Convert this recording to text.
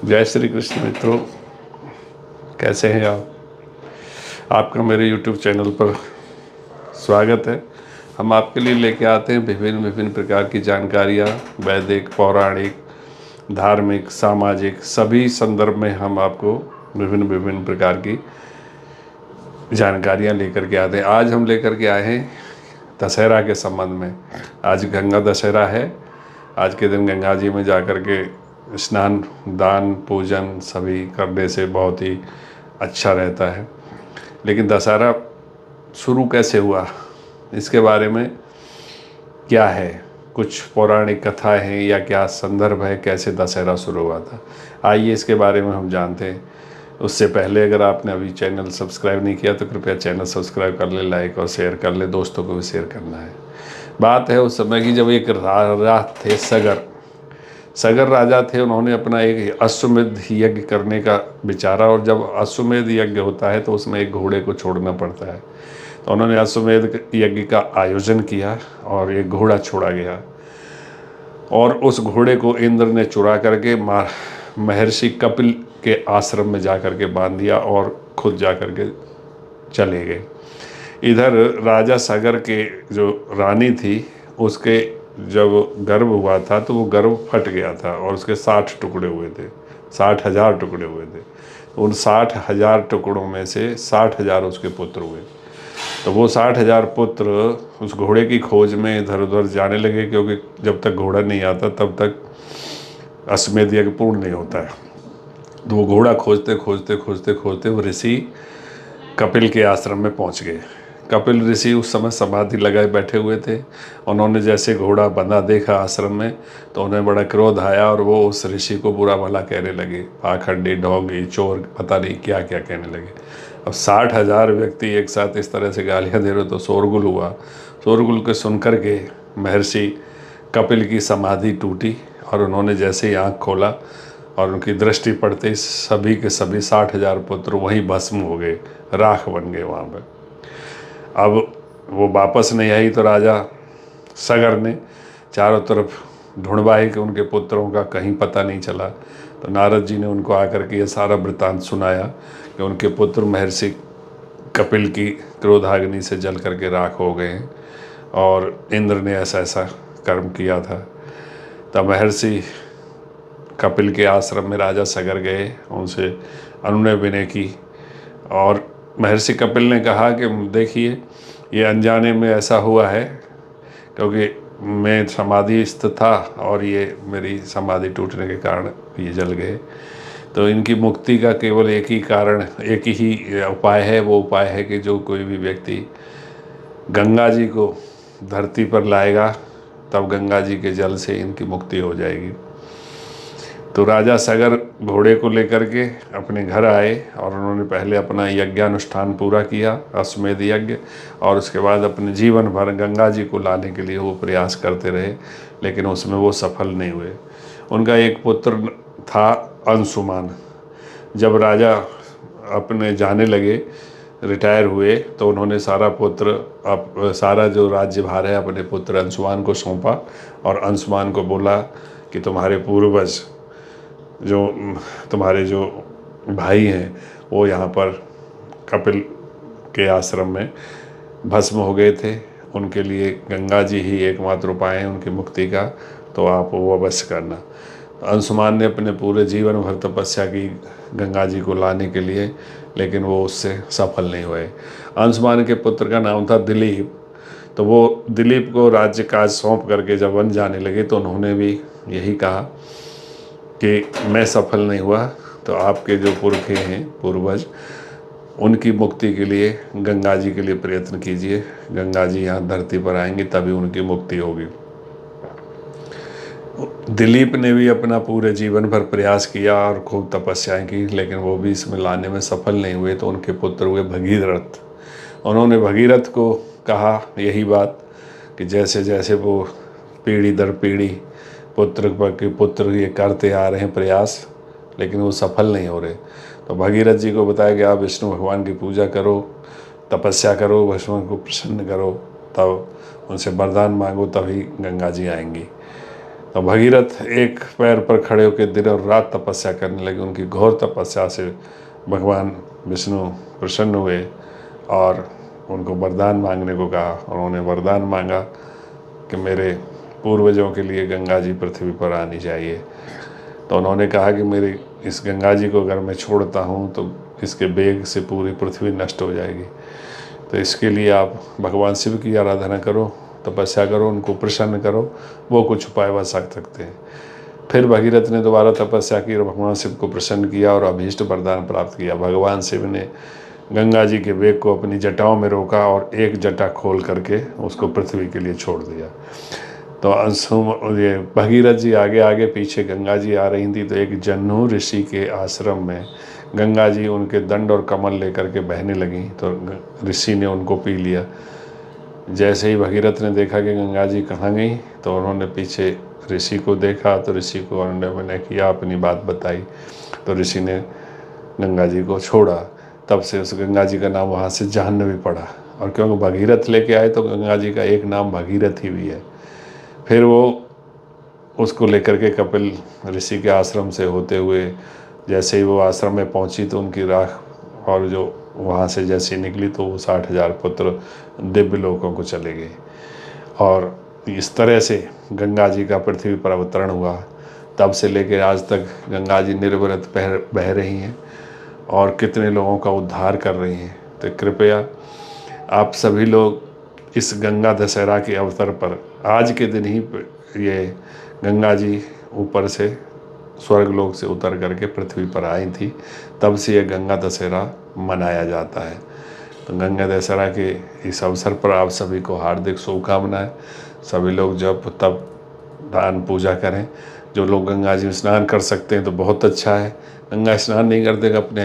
जय श्री कृष्ण मित्रों, कैसे हैं आप। आपका मेरे YouTube चैनल पर स्वागत है। हम आपके लिए लेके आते हैं विभिन्न विभिन्न प्रकार की जानकारियाँ, वैदिक, पौराणिक, धार्मिक, सामाजिक, सभी संदर्भ में हम आपको विभिन्न विभिन्न प्रकार की जानकारियाँ लेकर के आते हैं। आज हम लेकर के आए हैं दशहरा के संबंध में। आज गंगा दशहरा है। आज के दिन गंगा जी में जा कर के स्नान, दान, पूजन सभी करने से बहुत ही अच्छा रहता है। लेकिन दशहरा शुरू कैसे हुआ, इसके बारे में क्या है, कुछ पौराणिक कथाएं हैं या क्या संदर्भ है, कैसे दशहरा शुरू हुआ था, आइए इसके बारे में हम जानते हैं। उससे पहले अगर आपने अभी चैनल सब्सक्राइब नहीं किया तो कृपया चैनल सब्सक्राइब कर ले, लाइक और शेयर कर ले, दोस्तों को भी शेयर करना है। बात है उस समय की जब एक राजा थे सगर राजा थे। उन्होंने अपना एक अश्वमेध यज्ञ करने का विचारा, और जब अश्वमेध यज्ञ होता है तो उसमें एक घोड़े को छोड़ना पड़ता है। तो उन्होंने अश्वमेध यज्ञ का आयोजन किया और एक घोड़ा छोड़ा गया, और उस घोड़े को इंद्र ने चुरा करके महर्षि कपिल के आश्रम में जा कर के बांध दिया और खुद जा कर के चले गए। इधर राजा सागर के जो रानी थी, उसके जब गर्भ हुआ था तो वो गर्भ फट गया था और उसके 60 टुकड़े हुए थे, 60,000 टुकड़े हुए थे। उन 60,000 टुकड़ों में से 60,000 उसके पुत्र हुए। तो वो 60,000 पुत्र उस घोड़े की खोज में इधर उधर जाने लगे, क्योंकि जब तक घोड़ा नहीं आता तब तक अश्वमेध यज्ञ पूर्ण नहीं होता है। तो वो घोड़ा खोजते खोजते खोजते खोजते वो ऋषि कपिल के आश्रम में पहुंच गए। कपिल ऋषि उस समय समाधि लगाए बैठे हुए थे। उन्होंने जैसे घोड़ा बंधा देखा आश्रम में तो उन्हें बड़ा क्रोध आया और वो उस ऋषि को बुरा भला कहने लगे, पाखंडी, ढोंगी, चोर, पता नहीं क्या क्या कहने लगे। अब 60,000 व्यक्ति एक साथ इस तरह से गालियाँ दे रहे तो शोरगुल हुआ। शोरगुल के सुन कर के महर्षि कपिल की समाधि टूटी और उन्होंने जैसे ही आँख खोला और उनकी दृष्टि पड़ते ही सभी के सभी 60,000 पुत्र वहीं भस्म हो गए, राख बन गए वहाँ पर। अब वो वापस नहीं आई तो राजा सगर ने चारों तरफ ढूंढवाई कि उनके पुत्रों का कहीं पता नहीं चला। तो नारद जी ने उनको आकर के ये सारा वृतांत सुनाया कि उनके पुत्र महर्षि कपिल की क्रोधाग्नि से जल करके राख हो गए हैं और इंद्र ने ऐसा ऐसा कर्म किया था। तब महर्षि कपिल के आश्रम में राजा सगर गए, उनसे अनुनय विनय की और महर्षि कपिल ने कहा कि देखिए, ये अनजाने में ऐसा हुआ है क्योंकि मैं समाधिस्थ था और ये मेरी समाधि टूटने के कारण ये जल गए। तो इनकी मुक्ति का केवल एक ही कारण, एक ही उपाय है। वो उपाय है कि जो कोई भी व्यक्ति गंगा जी को धरती पर लाएगा तब गंगा जी के जल से इनकी मुक्ति हो जाएगी। तो राजा सगर घोड़े को लेकर के अपने घर आए और उन्होंने पहले अपना यज्ञानुष्ठान पूरा किया, अश्वमेध यज्ञ, और उसके बाद अपने जीवन भर गंगा जी को लाने के लिए वो प्रयास करते रहे, लेकिन उसमें वो सफल नहीं हुए। उनका एक पुत्र था अंशुमान। जब राजा अपने जाने लगे, रिटायर हुए, तो उन्होंने सारा जो राज्यभार है अपने पुत्र अंशुमान को सौंपा और अंशुमान को बोला कि तुम्हारे पूर्वज तुम्हारे जो भाई हैं वो यहाँ पर कपिल के आश्रम में भस्म हो गए थे, उनके लिए गंगा जी ही एकमात्र उपाय है उनकी मुक्ति का, तो आप वो अवश्य करना। अंशुमान ने अपने पूरे जीवन भर तपस्या की गंगा जी को लाने के लिए, लेकिन वो उससे सफल नहीं हुए। अंशुमान के पुत्र का नाम था दिलीप। तो वो दिलीप को राज्य काज सौंप करके जब वन जाने लगे तो उन्होंने भी यही कहा कि मैं सफल नहीं हुआ तो आपके जो पुरखे हैं, पूर्वज, उनकी मुक्ति के लिए गंगा जी के लिए प्रयत्न कीजिए। गंगा जी यहाँ धरती पर आएंगी तभी उनकी मुक्ति होगी। दिलीप ने भी अपना पूरे जीवन भर प्रयास किया और खूब तपस्याएं की, लेकिन वो भी इसमें लाने में सफल नहीं हुए। तो उनके पुत्र हुए भगीरथ। उन्होंने भगीरथ को कहा यही बात कि जैसे जैसे वो पीढ़ी दर पीढ़ी पुत्र ये करते आ रहे हैं प्रयास, लेकिन वो सफल नहीं हो रहे। तो भगीरथ जी को बताया कि आप विष्णु भगवान की पूजा करो, तपस्या करो, विष्णु को प्रसन्न करो, तब उनसे वरदान मांगो, तभी गंगा जी आएंगी। तो भगीरथ एक पैर पर खड़े होकर दिन और रात तपस्या करने लगे। उनकी घोर तपस्या से भगवान विष्णु प्रसन्न हुए और उनको वरदान मांगने को कहा। उन्होंने वरदान मांगा कि मेरे पूर्वजों के लिए गंगा जी पृथ्वी पर आनी चाहिए। तो उन्होंने कहा कि मेरी इस गंगा जी को अगर मैं छोड़ता हूँ तो इसके वेग से पूरी पृथ्वी नष्ट हो जाएगी। तो इसके लिए आप भगवान शिव की आराधना करो, तपस्या करो, उनको प्रसन्न करो, वो कुछ उपाय बता सकते हैं। फिर भगीरथ ने दोबारा तपस्या की और भगवान शिव को प्रसन्न किया और अभीष्ट वरदान प्राप्त किया। भगवान शिव ने गंगा जी के वेग को अपनी जटाओं में रोका और एक जटा खोल करके उसको पृथ्वी के लिए छोड़ दिया। तो ये भगीरथ जी आगे आगे, पीछे गंगा जी आ रही थी। तो एक जन्नू ऋषि के आश्रम में गंगा जी उनके दंड और कमल लेकर के बहने लगी। तो ऋषि ने उनको पी लिया। जैसे ही भगीरथ ने देखा कि गंगा जी कहाँ गई, तो उन्होंने पीछे ऋषि को देखा। तो ऋषि को उन्होंने किया, अपनी बात बताई। तो ऋषि ने गंगा जी को छोड़ा। तब से उस गंगा जी का नाम वहाँ से जाह्नवी पड़ा। और क्योंकि भगीरथ लेके आए तो गंगा जी का एक नाम भगीरथी भी है। फिर वो उसको लेकर के कपिल ऋषि के आश्रम से होते हुए जैसे ही वो आश्रम में पहुंची तो उनकी राख और जो वहाँ से जैसे निकली तो वो 60,000 पुत्र दिव्य लोकों को चले गए। और इस तरह से गंगा जी का पृथ्वी पर अवतरण हुआ। तब से लेकर आज तक गंगा जी निर्विरत बह रही हैं और कितने लोगों का उद्धार कर रही हैं। तो कृपया आप सभी लोग इस गंगा दशहरा के अवसर पर आज के दिन ही ये गंगा जी ऊपर से स्वर्गलोक से उतर करके पृथ्वी पर आई थी, तब से ये गंगा दशहरा मनाया जाता है। तो गंगा दशहरा के इस अवसर पर आप सभी को हार्दिक शुभकामनाएं। सभी लोग जब तब दान पूजा करें। जो लोग गंगा जी में स्नान कर सकते हैं तो बहुत अच्छा है। गंगा स्नान नहीं करते अपने